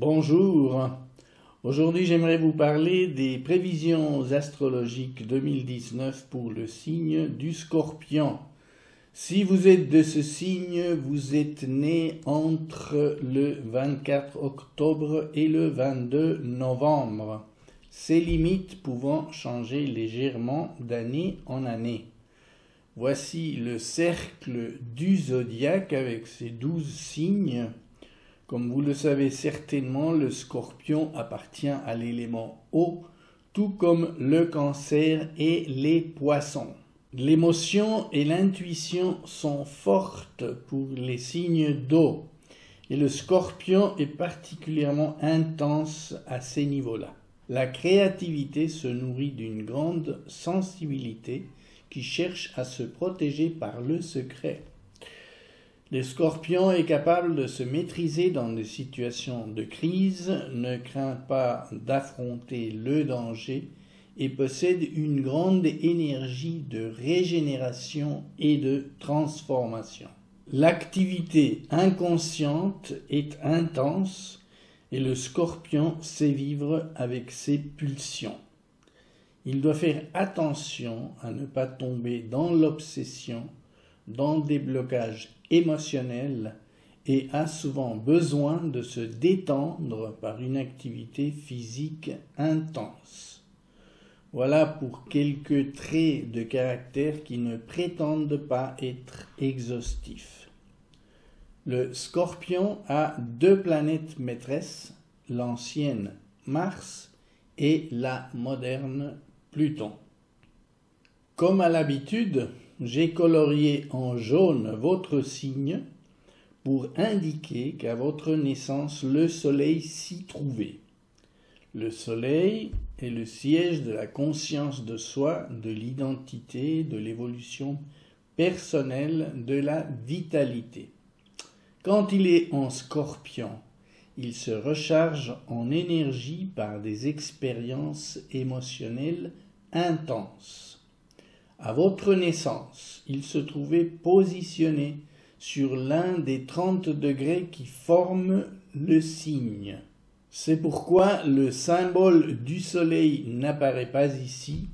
Bonjour, aujourd'hui j'aimerais vous parler des prévisions astrologiques 2019 pour le signe du Scorpion. Si vous êtes de ce signe, vous êtes né entre le 24 octobre et le 22 novembre, ces limites pouvant changer légèrement d'année en année. Voici le cercle du zodiaque avec ses 12 signes. Comme vous le savez certainement, le Scorpion appartient à l'élément eau, tout comme le Cancer et les Poissons. L'émotion et l'intuition sont fortes pour les signes d'eau, et le Scorpion est particulièrement intense à ces niveaux-là. La créativité se nourrit d'une grande sensibilité qui cherche à se protéger par le secret. Le Scorpion est capable de se maîtriser dans des situations de crise, ne craint pas d'affronter le danger et possède une grande énergie de régénération et de transformation. L'activité inconsciente est intense et le Scorpion sait vivre avec ses pulsions. Il doit faire attention à ne pas tomber dans l'obsession, dans des blocages émotionnels et a souvent besoin de se détendre par une activité physique intense. Voilà pour quelques traits de caractère qui ne prétendent pas être exhaustifs. Le Scorpion a deux planètes maîtresses, l'ancienne Mars et la moderne Pluton. Comme à l'habitude, j'ai colorié en jaune votre signe pour indiquer qu'à votre naissance, le Soleil s'y trouvait. Le Soleil est le siège de la conscience de soi, de l'identité, de l'évolution personnelle, de la vitalité. Quand il est en Scorpion, il se recharge en énergie par des expériences émotionnelles intenses. À votre naissance, il se trouvait positionné sur l'un des 30 degrés qui forment le signe. C'est pourquoi le symbole du soleil n'apparaît pas ici,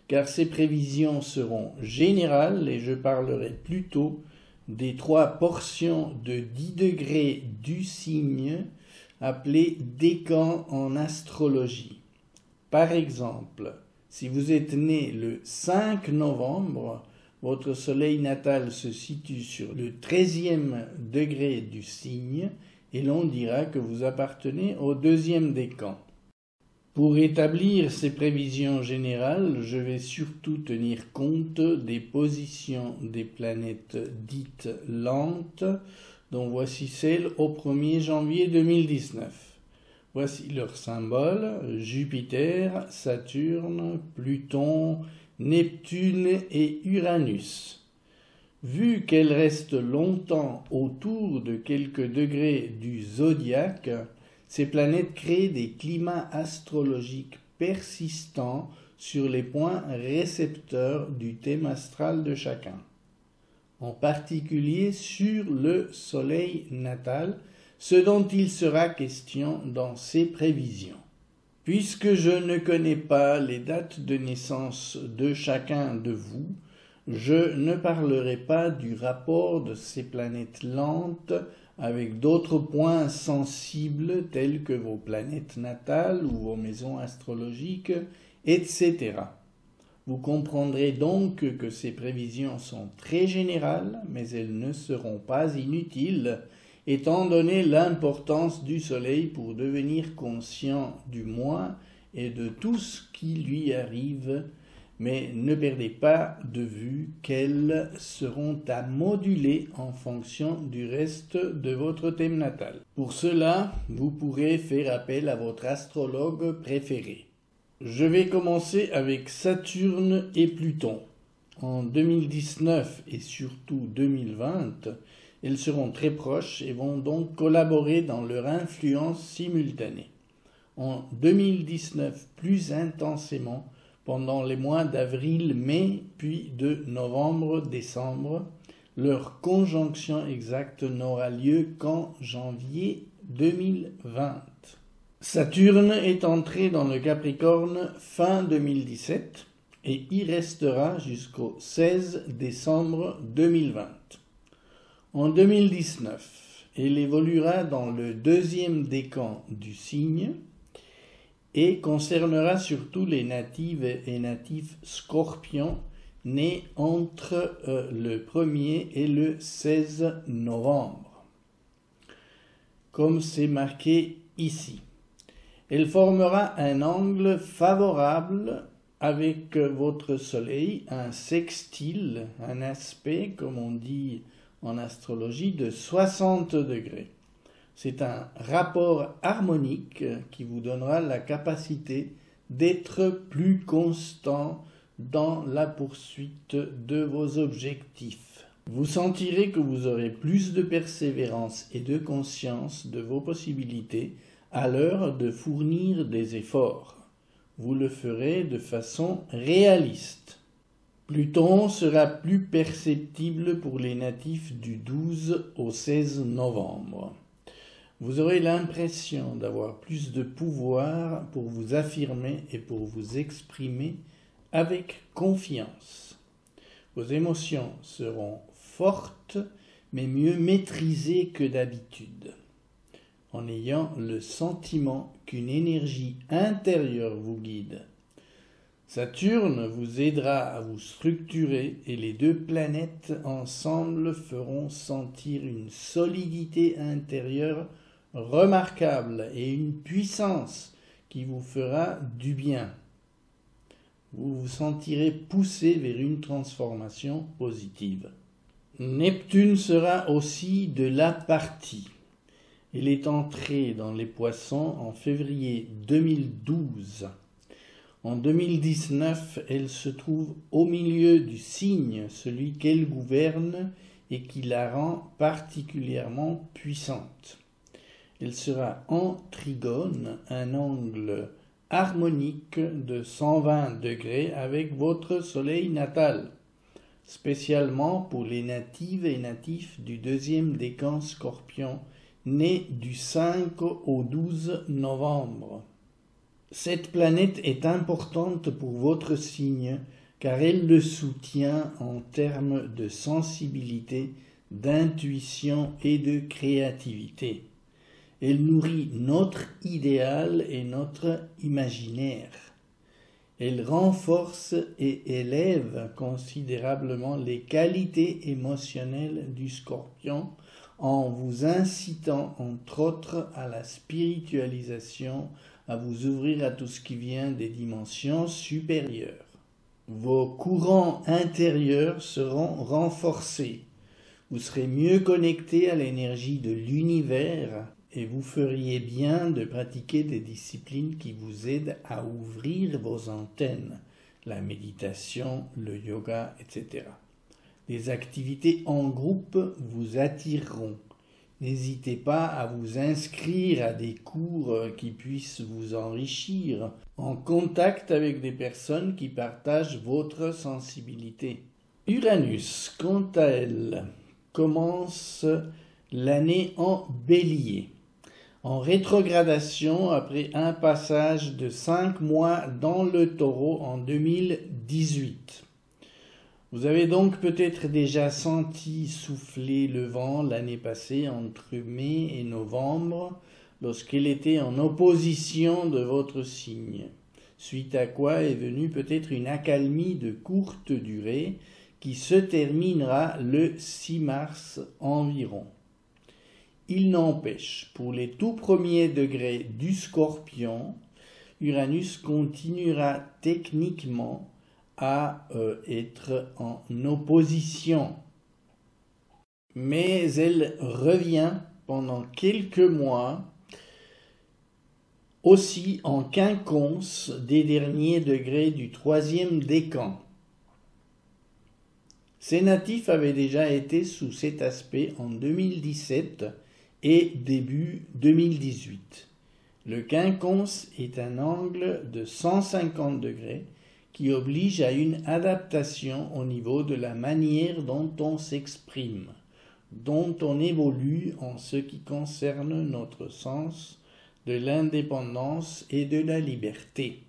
car ces prévisions seront générales et je parlerai plutôt des 3 portions de 10 degrés du signe, appelés décans en astrologie. Par exemple, si vous êtes né le 5 novembre, votre soleil natal se situe sur le 13e degré du signe et l'on dira que vous appartenez au 2e décan. Pour établir ces prévisions générales, je vais surtout tenir compte des positions des planètes dites lentes, dont voici celle au 1er janvier 2019. Voici leurs symboles: Jupiter, Saturne, Pluton, Neptune et Uranus. Vu qu'elles restent longtemps autour de quelques degrés du zodiaque, ces planètes créent des climats astrologiques persistants sur les points récepteurs du thème astral de chacun, en particulier sur le soleil natal, ce dont il sera question dans ces prévisions. Puisque je ne connais pas les dates de naissance de chacun de vous, je ne parlerai pas du rapport de ces planètes lentes avec d'autres points sensibles tels que vos planètes natales ou vos maisons astrologiques, etc. Vous comprendrez donc que ces prévisions sont très générales, mais elles ne seront pas inutiles, étant donné l'importance du Soleil pour devenir conscient du moi et de tout ce qui lui arrive, mais ne perdez pas de vue qu'elles seront à moduler en fonction du reste de votre thème natal. Pour cela, vous pourrez faire appel à votre astrologue préféré. Je vais commencer avec Saturne et Pluton. En 2019 et surtout 2020, elles seront très proches et vont donc collaborer dans leur influence simultanée. En 2019, plus intensément, pendant les mois d'avril, mai, puis de novembre, décembre, leur conjonction exacte n'aura lieu qu'en janvier 2020. Saturne est entré dans le Capricorne fin 2017 et y restera jusqu'au 16 décembre 2020. En 2019, il évoluera dans le deuxième décan du signe et concernera surtout les natives et natifs scorpions nés entre le 1er et le 16 novembre, comme c'est marqué ici. Elle formera un angle favorable avec votre soleil, un sextile, un aspect, comme on dit en astrologie, de 60 degrés. C'est un rapport harmonique qui vous donnera la capacité d'être plus constant dans la poursuite de vos objectifs. Vous sentirez que vous aurez plus de persévérance et de conscience de vos possibilités à l'heure de fournir des efforts. Vous le ferez de façon réaliste. Pluton sera plus perceptible pour les natifs du 12 au 16 novembre. Vous aurez l'impression d'avoir plus de pouvoir pour vous affirmer et pour vous exprimer avec confiance. Vos émotions seront fortes, mais mieux maîtrisées que d'habitude, en ayant le sentiment qu'une énergie intérieure vous guide. Saturne vous aidera à vous structurer et les deux planètes ensemble feront sentir une solidité intérieure remarquable et une puissance qui vous fera du bien. Vous vous sentirez poussé vers une transformation positive. Neptune sera aussi de la partie. Elle est entrée dans les Poissons en février 2012. En 2019, elle se trouve au milieu du signe, celui qu'elle gouverne et qui la rend particulièrement puissante. Elle sera en trigone, un angle harmonique de 120 degrés avec votre soleil natal, spécialement pour les natives et natifs du deuxième décan Scorpion, nés du 5 au 12 novembre. Cette planète est importante pour votre signe car elle le soutient en termes de sensibilité, d'intuition et de créativité. Elle nourrit notre idéal et notre imaginaire. Elle renforce et élève considérablement les qualités émotionnelles du Scorpion en vous incitant, entre autres, à la spiritualisation, à vous ouvrir à tout ce qui vient des dimensions supérieures. Vos courants intérieurs seront renforcés. Vous serez mieux connecté à l'énergie de l'univers et vous feriez bien de pratiquer des disciplines qui vous aident à ouvrir vos antennes, la méditation, le yoga, etc. Les activités en groupe vous attireront. N'hésitez pas à vous inscrire à des cours qui puissent vous enrichir, en contact avec des personnes qui partagent votre sensibilité. Uranus, quant à elle, commence l'année en Bélier, en rétrogradation après un passage de 5 mois dans le Taureau en 2018. Vous avez donc peut-être déjà senti souffler le vent l'année passée entre mai et novembre, lorsqu'il était en opposition de votre signe, suite à quoi est venue peut-être une accalmie de courte durée qui se terminera le 6 mars environ. Il n'empêche, pour les tout premiers degrés du Scorpion, Uranus continuera techniquement à être en opposition. Mais elle revient pendant quelques mois aussi en quinconce des derniers degrés du troisième décan. Ces natifs avaient déjà été sous cet aspect en 2017 et début 2018. Le quinconce est un angle de 150 degrés qui oblige à une adaptation au niveau de la manière dont on s'exprime, dont on évolue en ce qui concerne notre sens de l'indépendance et de la liberté.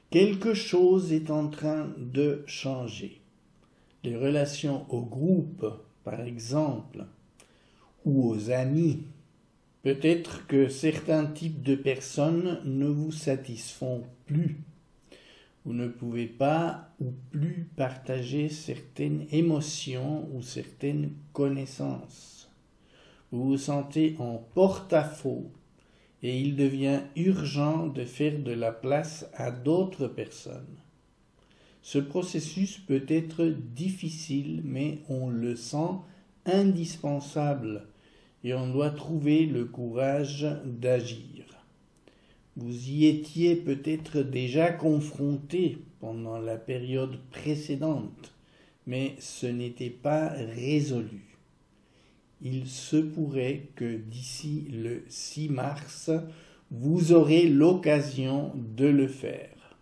Quelque chose est en train de changer. Les relations au groupe, par exemple, ou aux amis. Peut-être que certains types de personnes ne vous satisfont plus. Vous ne pouvez pas ou plus partager certaines émotions ou certaines connaissances. Vous vous sentez en porte-à-faux et il devient urgent de faire de la place à d'autres personnes. Ce processus peut être difficile, mais on le sent indispensable et on doit trouver le courage d'agir. Vous y étiez peut-être déjà confronté pendant la période précédente, mais ce n'était pas résolu. Il se pourrait que d'ici le 6 mars, vous aurez l'occasion de le faire.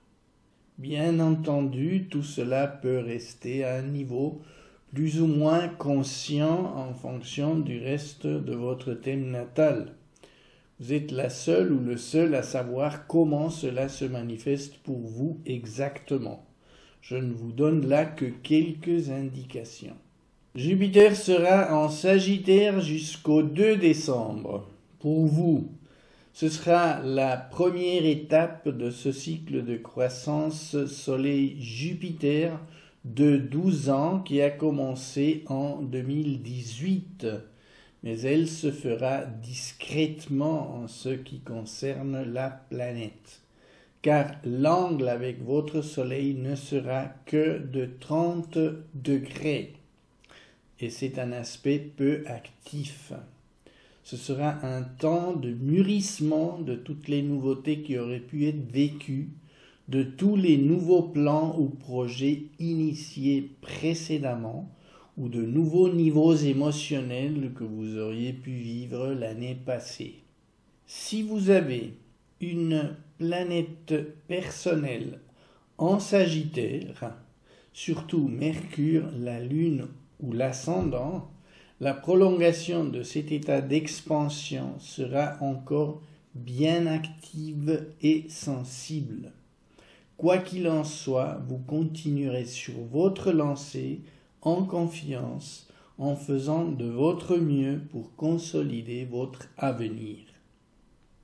Bien entendu, tout cela peut rester à un niveau plus ou moins conscient en fonction du reste de votre thème natal. Vous êtes la seule ou le seul à savoir comment cela se manifeste pour vous exactement. Je ne vous donne là que quelques indications. Jupiter sera en Sagittaire jusqu'au 2 décembre. Pour vous, ce sera la première étape de ce cycle de croissance Soleil-Jupiter de 12 ans qui a commencé en 2018. Mais elle se fera discrètement en ce qui concerne la planète, car l'angle avec votre Soleil ne sera que de 30 degrés, et c'est un aspect peu actif. Ce sera un temps de mûrissement de toutes les nouveautés qui auraient pu être vécues, de tous les nouveaux plans ou projets initiés précédemment, ou de nouveaux niveaux émotionnels que vous auriez pu vivre l'année passée. Si vous avez une planète personnelle en Sagittaire, surtout Mercure, la Lune ou l'ascendant, la prolongation de cet état d'expansion sera encore bien active et sensible. Quoi qu'il en soit, vous continuerez sur votre lancée en confiance, en faisant de votre mieux pour consolider votre avenir.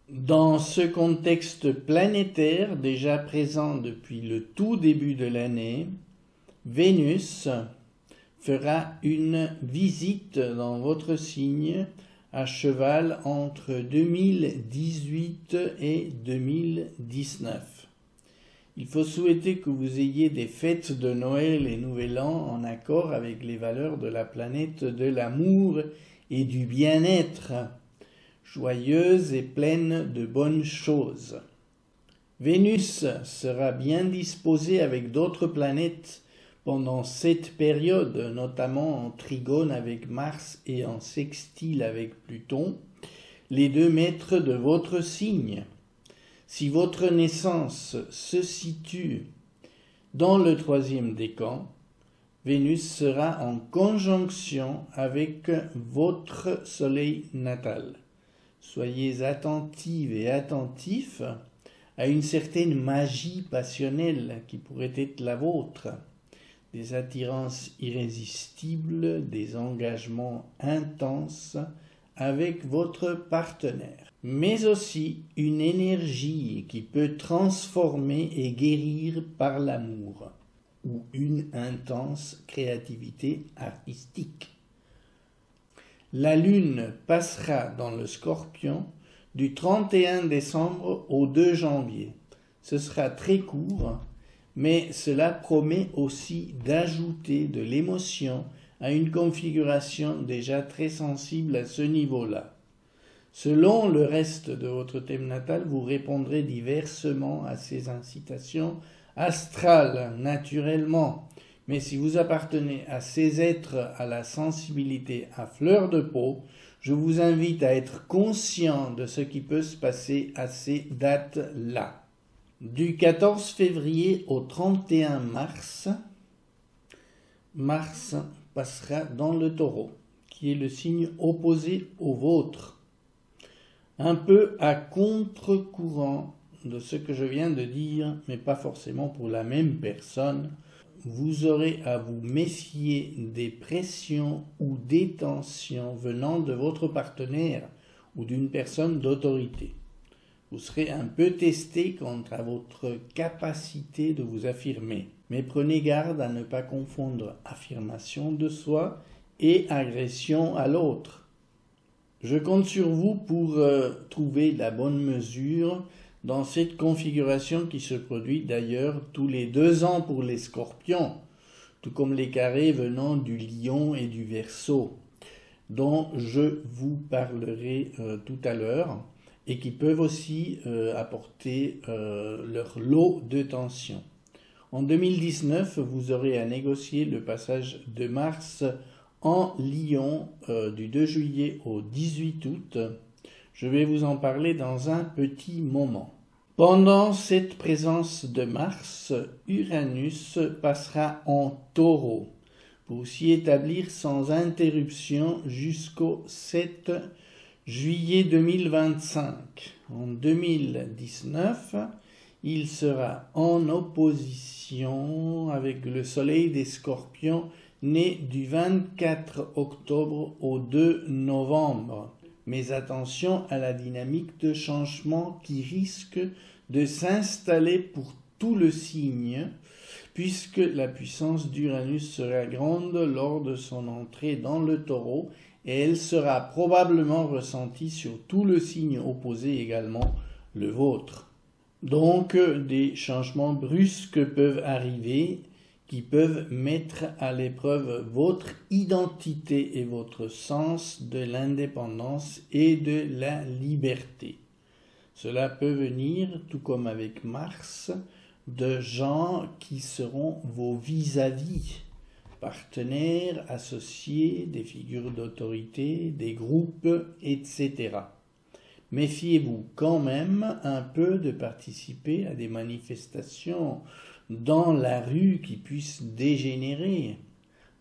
Dans ce contexte planétaire déjà présent depuis le tout début de l'année, Vénus fera une visite dans votre signe à cheval entre 2018 et 2019. Il faut souhaiter que vous ayez des fêtes de Noël et Nouvel An en accord avec les valeurs de la planète de l'amour et du bien-être, joyeuses et pleines de bonnes choses. Vénus sera bien disposée avec d'autres planètes pendant cette période, notamment en trigone avec Mars et en sextile avec Pluton, les deux maîtres de votre signe. Si votre naissance se situe dans le 3e décan, Vénus sera en conjonction avec votre soleil natal. Soyez attentive et attentif à une certaine magie passionnelle qui pourrait être la vôtre, des attirances irrésistibles, des engagements intenses avec votre partenaire, mais aussi une énergie qui peut transformer et guérir par l'amour ou une intense créativité artistique. La Lune passera dans le Scorpion du 31 décembre au 2 janvier. Ce sera très court, mais cela promet aussi d'ajouter de l'émotion à une configuration déjà très sensible à ce niveau-là. Selon le reste de votre thème natal, vous répondrez diversement à ces incitations astrales, naturellement. Mais si vous appartenez à ces êtres à la sensibilité à fleur de peau, je vous invite à être conscient de ce qui peut se passer à ces dates-là. Du 14 février au 31 mars, Mars passera dans le Taureau, qui est le signe opposé au vôtre. Un peu à contre-courant de ce que je viens de dire, mais pas forcément pour la même personne, vous aurez à vous méfier des pressions ou des tensions venant de votre partenaire ou d'une personne d'autorité. Vous serez un peu testé quant à votre capacité de vous affirmer, mais prenez garde à ne pas confondre affirmation de soi et agression à l'autre. Je compte sur vous pour trouver la bonne mesure dans cette configuration qui se produit d'ailleurs tous les 2 ans pour les scorpions, tout comme les carrés venant du lion et du verseau, dont je vous parlerai tout à l'heure, et qui peuvent aussi apporter leur lot de tension. En 2019, vous aurez à négocier le passage de Mars en Lion du 2 juillet au 18 août. Je vais vous en parler dans un petit moment. Pendant cette présence de Mars, Uranus passera en Taureau pour s'y établir sans interruption jusqu'au 7 juillet 2025. En 2019, il sera en opposition avec le Soleil des Scorpions né du 24 octobre au 2 novembre. Mais attention à la dynamique de changement qui risque de s'installer pour tout le signe, puisque la puissance d'Uranus sera grande lors de son entrée dans le Taureau, et elle sera probablement ressentie sur tout le signe opposé également, le vôtre. Donc, des changements brusques peuvent arriver, qui peuvent mettre à l'épreuve votre identité et votre sens de l'indépendance et de la liberté. Cela peut venir, tout comme avec Mars, de gens qui seront vos vis-à-vis, partenaires, associés, des figures d'autorité, des groupes, etc. Méfiez-vous quand même un peu de participer à des manifestations dans la rue qui puissent dégénérer.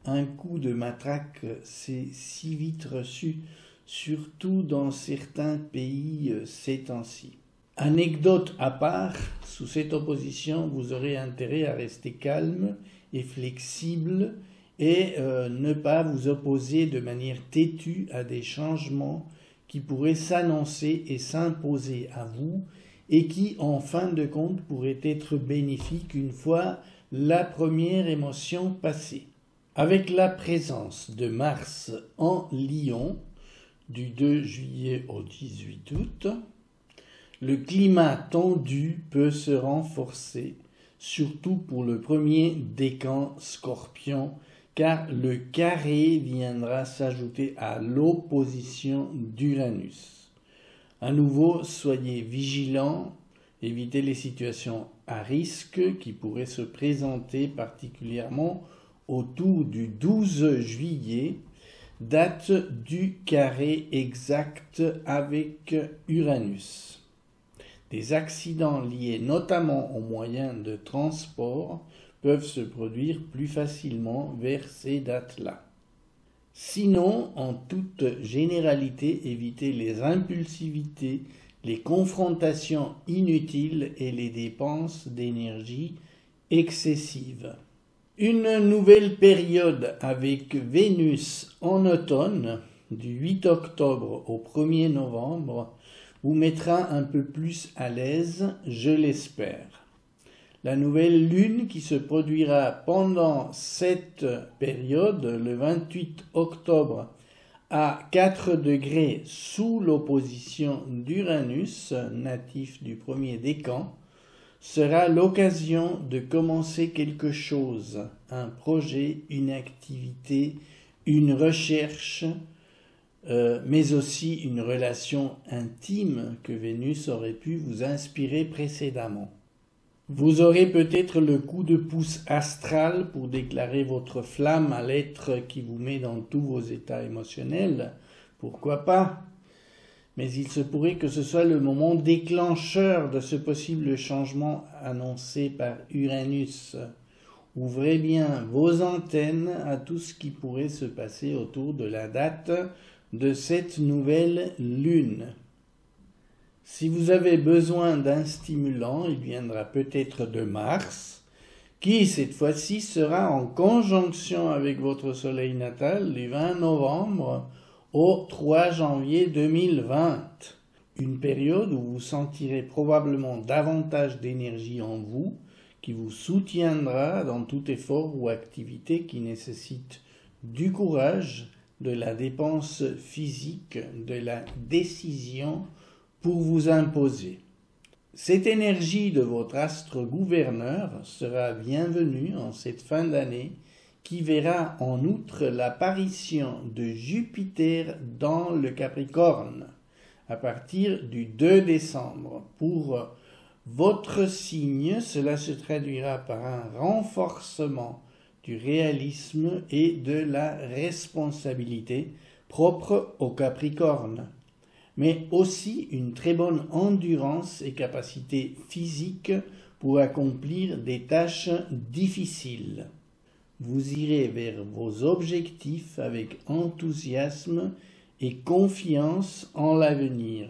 Un coup de matraque, c'est si vite reçu, surtout dans certains pays ces temps-ci. Anecdote à part, sous cette opposition, vous aurez intérêt à rester calme et flexible et ne pas vous opposer de manière têtue à des changements qui pourraient s'annoncer et s'imposer à vous et qui, en fin de compte, pourraient être bénéfiques une fois la première émotion passée. Avec la présence de Mars en Lion, du 2 juillet au 18 août, le climat tendu peut se renforcer, surtout pour le premier décan Scorpion, car le carré viendra s'ajouter à l'opposition d'Uranus. À nouveau, soyez vigilants, évitez les situations à risque qui pourraient se présenter particulièrement autour du 12 juillet, date du carré exact avec Uranus. Des accidents liés notamment aux moyens de transport peuvent se produire plus facilement vers ces dates-là. Sinon, en toute généralité, évitez les impulsivités, les confrontations inutiles et les dépenses d'énergie excessives. Une nouvelle période avec Vénus en automne, du 8 octobre au 1er novembre, vous mettra un peu plus à l'aise, je l'espère. La nouvelle lune qui se produira pendant cette période, le 28 octobre, à 4 degrés sous l'opposition d'Uranus, natif du premier décan, sera l'occasion de commencer quelque chose, un projet, une activité, une recherche, mais aussi une relation intime que Vénus aurait pu vous inspirer précédemment. Vous aurez peut-être le coup de pouce astral pour déclarer votre flamme à l'être qui vous met dans tous vos états émotionnels, pourquoi pas? Mais il se pourrait que ce soit le moment déclencheur de ce possible changement annoncé par Uranus. Ouvrez bien vos antennes à tout ce qui pourrait se passer autour de la date de cette nouvelle lune. Si vous avez besoin d'un stimulant, il viendra peut-être de Mars, qui cette fois-ci sera en conjonction avec votre soleil natal du 20 novembre au 3 janvier 2020. Une période où vous sentirez probablement davantage d'énergie en vous, qui vous soutiendra dans tout effort ou activité qui nécessite du courage, de la dépense physique, de la décision pour vous imposer. Cette énergie de votre astre gouverneur sera bienvenue en cette fin d'année qui verra en outre l'apparition de Jupiter dans le Capricorne à partir du 2 décembre. Pour votre signe, cela se traduira par un renforcement du réalisme et de la responsabilité propre au Capricorne, mais aussi une très bonne endurance et capacité physique pour accomplir des tâches difficiles. Vous irez vers vos objectifs avec enthousiasme et confiance en l'avenir.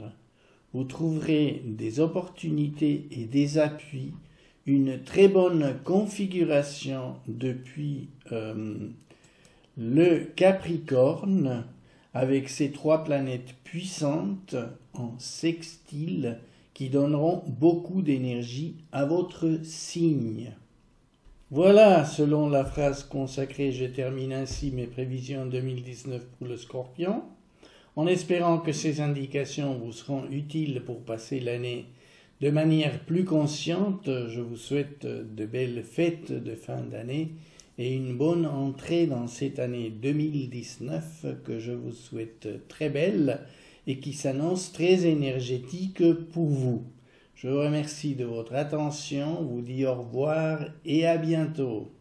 Vous trouverez des opportunités et des appuis, une très bonne configuration depuis le Capricorne, avec ces 3 planètes puissantes en sextile qui donneront beaucoup d'énergie à votre signe. Voilà, selon la phrase consacrée, je termine ainsi mes prévisions 2019 pour le Scorpion, en espérant que ces indications vous seront utiles pour passer l'année de manière plus consciente. Je vous souhaite de belles fêtes de fin d'année et une bonne entrée dans cette année 2019 que je vous souhaite très belle et qui s'annonce très énergétique pour vous. Je vous remercie de votre attention, vous dis au revoir et à bientôt.